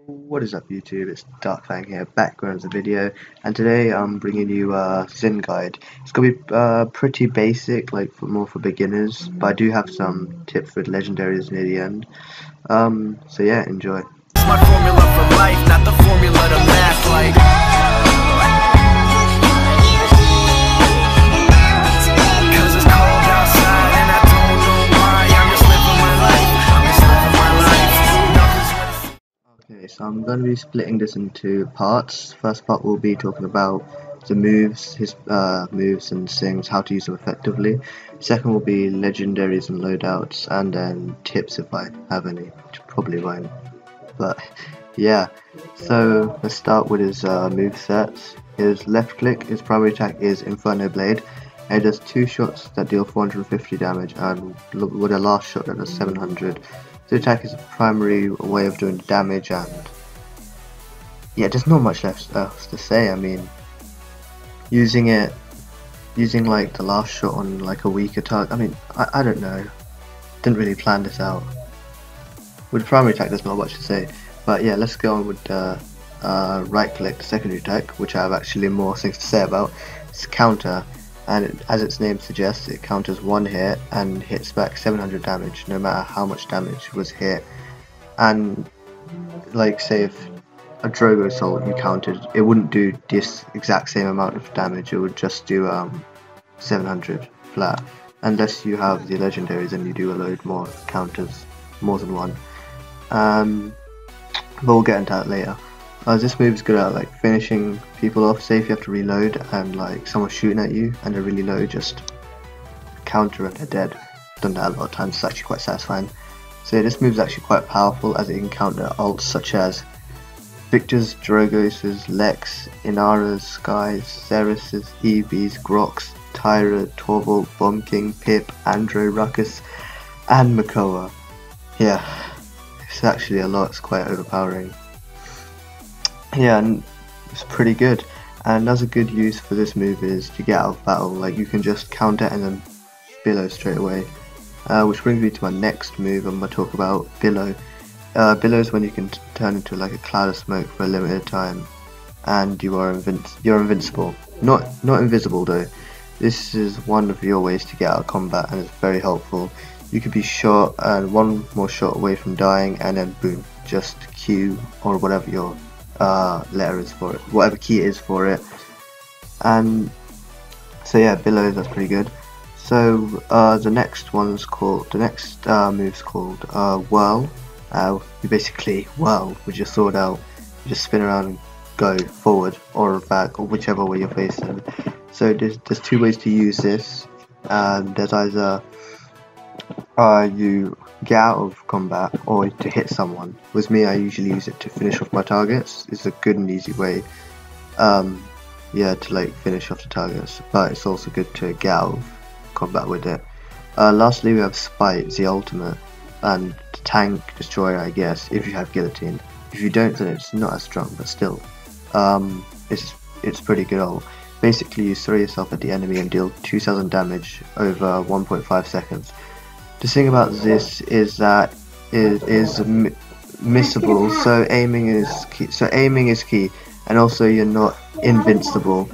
What is up YouTube, it's Darkfang here, back with a video, and today I'm bringing you a Zhin guide. It's going to be pretty basic, like more for beginners, but I do have some tips with legendaries near the end. So yeah, enjoy. It's my formula for life, not the formula to math like. Okay, so I'm going to be splitting this into parts. First part will be talking about the moves, his moves and things, how to use them effectively. Second will be legendaries and loadouts, and then tips if I have any, which probably won't. But yeah, so let's start with his move sets. His left click, his primary attack is Inferno Blade, and it does 2 shots that deal 450 damage, and with a last shot that does 700. The attack is a primary way of doing damage, and yeah, there's not much else to say. I mean, using like the last shot on like a weaker target, I mean, I don't know, didn't really plan this out. With the primary attack there's not much to say, but yeah, let's go on with the right click, the secondary attack, which I have actually more things to say about. It's counter, and as its name suggests, it counters 1 hit and hits back 700 damage no matter how much damage was hit. And like, say if a Drogo assault you countered, it wouldn't do this exact same amount of damage, it would just do 700 flat, unless you have the legendaries and you do a load more counters, more than one. But we'll get into that later. This move is good at like finishing people off. Say if you have to reload and like someone's shooting at you and they're really low, just counter and they're dead. Done that a lot of times, it's actually quite satisfying. So yeah, this move is actually quite powerful as it can counter ults such as Victor's, Drogos', Lex, Inara's, Sky's, Ceres', Eevee's, Grok's, Tyra, Torvald, Bomb King, Pip, Andre, Ruckus, and Makoa. Yeah, it's actually a lot, it's quite overpowering. Yeah, and it's pretty good. And another good use for this move is to get out of battle. Like, you can just counter and then billow straight away. Which brings me to my next move. I'm going to talk about billow. Billow is when you can turn into like a cloud of smoke for a limited time, and you're invincible. Not invisible though. This is one of your ways to get out of combat, and it's very helpful. You could be shot and one more shot away from dying, and then boom, just Q or whatever your letter is for it, whatever key it is for it. And so yeah, billows, that's pretty good. So the next move's called whirl. You basically whirl with your sword out, you just spin around and go forward or back or whichever way you're facing. So there's 2 ways to use this. There's either you get out of combat or to hit someone. With me, I usually use it to finish off my targets. It's a good and easy way, yeah, to like finish off the targets, but it's also good to get out of combat with it. Lastly, we have Spite, the ultimate, and the tank destroyer, I guess, if you have guillotine. If you don't, then it's not as strong, but still, it's pretty good ult. Basically, you throw yourself at the enemy and deal 2000 damage over 1.5 seconds. The thing about this is that it is missable, so aiming is key, and also you're not invincible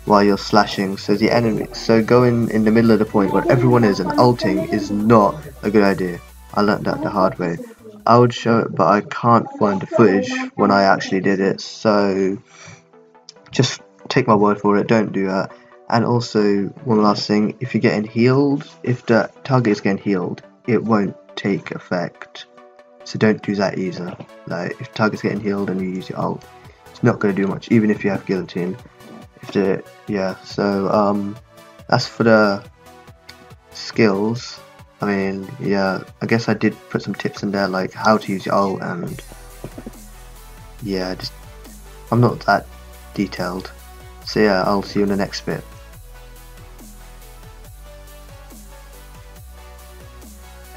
while you're slashing. So going in the middle of the point where everyone is and ulting is not a good idea. I learned that the hard way. I would show it, but I can't find the footage when I actually did it, so just take my word for it, don't do that. And also, one last thing, if you're getting healed, if the target is getting healed, it won't take effect. So don't do that either. Like, if the target's getting healed and you use your ult, it's not going to do much, even if you have guillotine. Yeah, so as for the skills, I mean, yeah, I guess I did put some tips in there, like how to use your ult, and yeah, I'm not that detailed. So yeah, I'll see you in the next bit.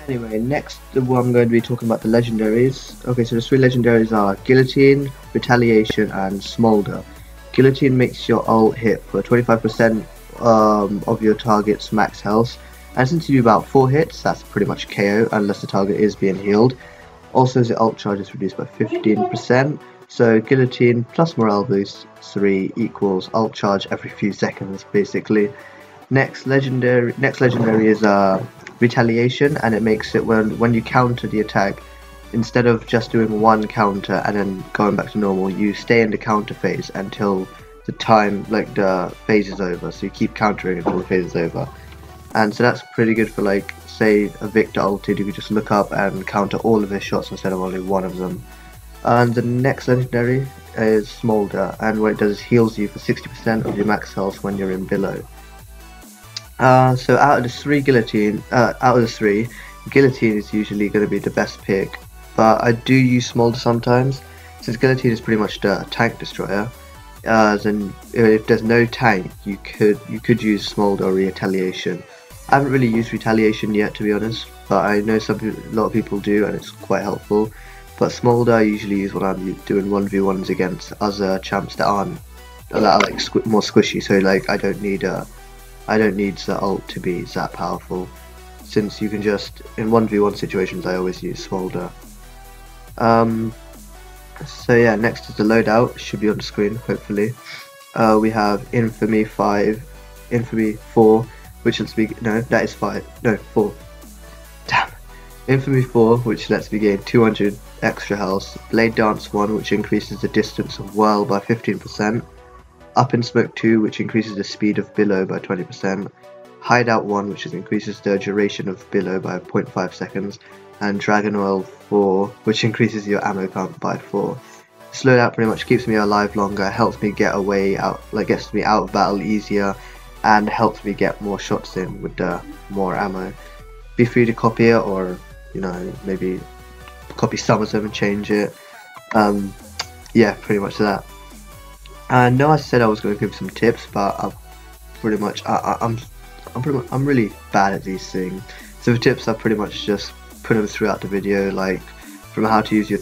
Anyway, next I'm going to be talking about the legendaries. Okay, so the 3 legendaries are Guillotine, Retaliation, and Smolder. Guillotine makes your ult hit for 25% of your target's max health, and since you do about 4 hits, that's pretty much KO unless the target is being healed. Also, the ult charge is reduced by 15%. So guillotine plus morale boost 3 equals ult charge every few seconds, basically. Next legendary is retaliation, and it makes it when you counter the attack, instead of just doing one counter and then going back to normal, you stay in the counter phase until the time, like the phase is over. So you keep countering until the phase is over, and so that's pretty good for, like, say a Victor ulted, you could just look up and counter all of his shots instead of only one of them. And the next legendary is Smolder, and what it does is heals you for 60% of your max health when you're in below. So out of the three, guillotine is usually going to be the best pick, but I do use Smolder sometimes, since guillotine is pretty much the tank destroyer. Then if there's no tank, you could use Smolder or retaliation. I haven't really used retaliation yet, to be honest, but I know a lot of people do, and it's quite helpful. But Smolder I usually use when I'm doing 1v1s against other champs that are like more squishy. So like I don't need the ult to be that powerful, since you can just, in 1v1 situations, I always use Smolder. So yeah, next is the loadout. Should be on the screen, hopefully. We have Infamy 4, which lets me, no, that is 5, no, 4. Damn. Infamy 4, which lets me gain 200 extra health. Blade Dance 1, which increases the distance of whirl by 15%. Up in Smoke 2, which increases the speed of billow by 20%. Hideout 1, which increases the duration of billow by 0.5 seconds. And Dragon Oil 4, which increases your ammo count by 4. This loadout pretty much keeps me alive longer, helps me get gets me out of battle easier, and helps me get more shots in with more ammo. Be free to copy it, or maybe copy some of them and change it. Yeah, pretty much that. And no, I said I was going to give some tips, but I'm really bad at these things. So the tips, I pretty much just put them throughout the video, like from how to use your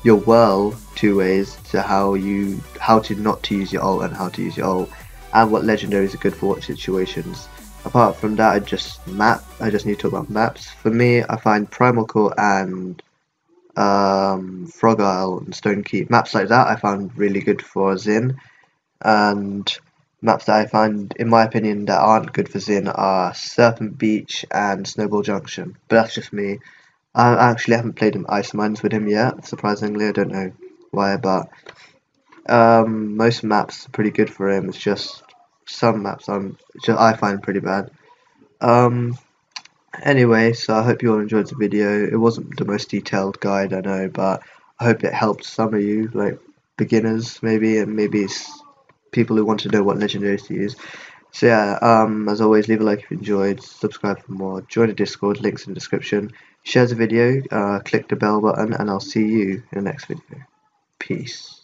your whirl 2 ways, to how to not to use your ult and how to use your ult, and what legendaries are good for what situations. Apart from that, I just need to talk about maps. For me, I find Primal Core and Frog Isle and Stone Keep, maps like that I found really good for Zhin. And maps that I find, in my opinion, that aren't good for Zhin are Serpent Beach and Snowball Junction, but that's just me. I actually haven't played in Ice Mines with him yet, surprisingly. I don't know why, but most maps are pretty good for him. It's just some maps I find pretty bad. Anyway, so I hope you all enjoyed the video. It wasn't the most detailed guide, I know, but I hope it helped some of you, like beginners maybe, and maybe people who want to know what legendaries to use. So yeah, as always, leave a like if you enjoyed, subscribe for more, join the Discord, links in the description, share the video, click the bell button, and I'll see you in the next video. Peace.